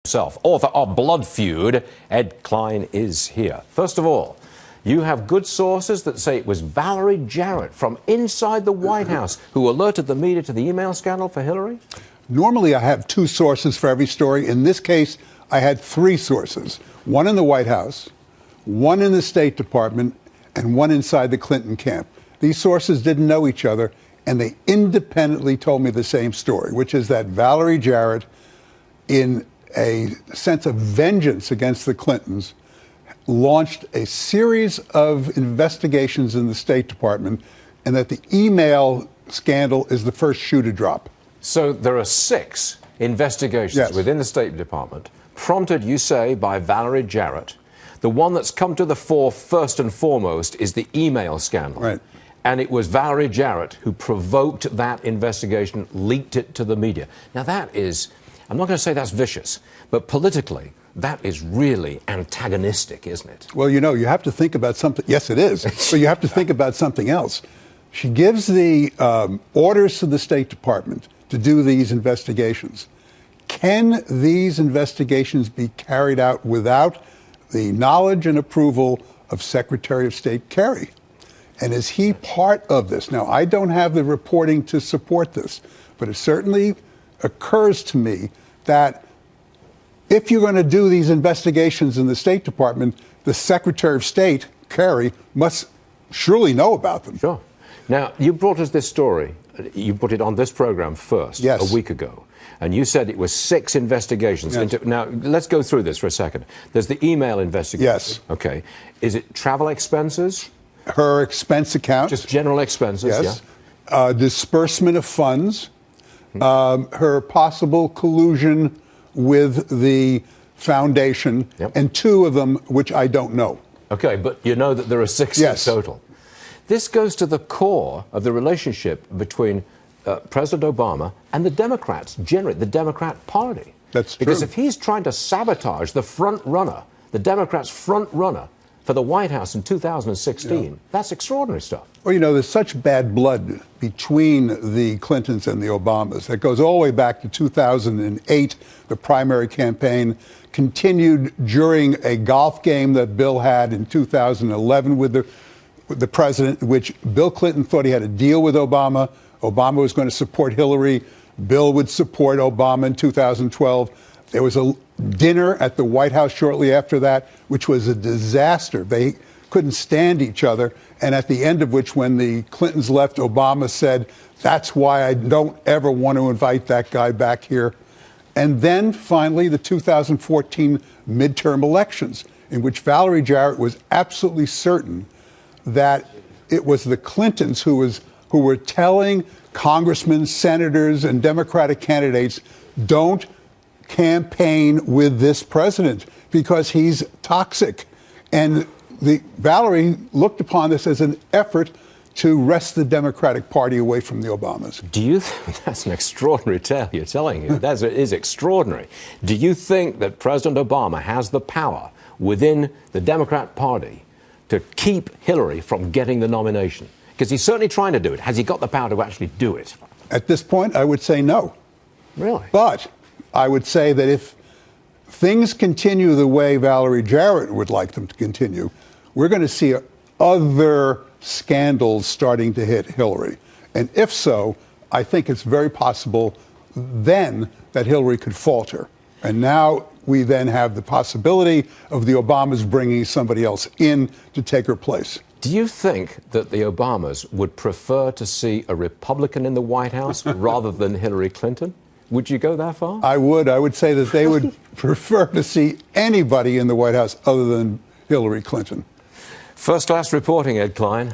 Himself, author of Blood Feud, Ed Klein is here. First of all, you have good sources that say it was Valerie Jarrett from inside the White House who alerted the media to the email scandal for Hillary? Normally, I have two sources for every story. In this case, I had three sources. One in the White House, one in the State Department, and one inside the Clinton camp. These sources didn't know each other, and they independently told me the same story, which is that Valerie Jarrett, in a sense of vengeance against the Clintons, launched a series of investigations in the State Department, and that the email scandal is the first shoe to drop. So there are 6 investigations within the State Department, prompted, you say, by Valerie Jarrett. The one that's come to the fore first and foremost is the email scandal. Right. And it was Valerie Jarrett who provoked that investigation, leaked it to the media. Now that is, I'm not going to say that's vicious, but politically, that is really antagonistic, isn't it? Well, you know, you have to think about something. Yes, it is. But you have to think about something else. She gives the orders to the State Department to do these investigations. Can these investigations be carried out without the knowledge and approval of Secretary of State Kerry? And is he part of this? Now, I don't have the reporting to support this, but it certainly occurs to me that if you're going to do these investigations in the State Department, the Secretary of State, Kerry, must surely know about them. Sure. Now, you brought us this story. You put it on this program first, yes, a week ago. And you said it was 6 investigations. Yes. Now, let's go through this for a second. There's the email investigation. Yes. Okay. Is it travel expenses? Her expense account. Just general expenses, yes. Yeah. Disbursement of funds. Her possible collusion with the foundation, and 2 of them which I don't know. Okay, but you know that there are 6 in total. This goes to the core of the relationship between President Obama and the Democrats, generally the Democrat Party. That's true. Because if he's trying to sabotage the front runner, the Democrats' front runner for the White House in 2016, that's extraordinary stuff. Well, you know, there's such bad blood between the Clintons and the Obamas that goes all the way back to 2008. The primary campaign continued during a golf game that Bill had in 2011 with the president, which Bill Clinton thought he had a deal with Obama. Obama was going to support Hillary. Bill would support Obama in 2012. There was a dinner at the White House shortly after that, which was a disaster. They couldn't stand each other. And at the end of which, when the Clintons left, Obama said, "That's why I don't ever want to invite that guy back here." And then finally, the 2014 midterm elections, in which Valerie Jarrett was absolutely certain that it was the Clintons who were telling congressmen, senators, and Democratic candidates, don't campaign with this president because he's toxic. And Valerie looked upon this as an effort to wrest the Democratic Party away from the Obamas. Do you think that's an extraordinary tale you're telling you? That is extraordinary. Do you think that President Obama has the power within the Democrat Party to keep Hillary from getting the nomination? Because he's certainly trying to do it. Has he got the power to actually do it? At this point, I would say no. Really? But I would say that if things continue the way Valerie Jarrett would like them to continue, we're going to see other scandals starting to hit Hillary. And if so, I think it's very possible then that Hillary could falter. And now we then have the possibility of the Obamas bringing somebody else in to take her place. Do you think that the Obamas would prefer to see a Republican in the White House rather than Hillary Clinton? Would you go that far? I would. I would say that they would prefer to see anybody in the White House other than Hillary Clinton. First-class reporting, Ed Klein.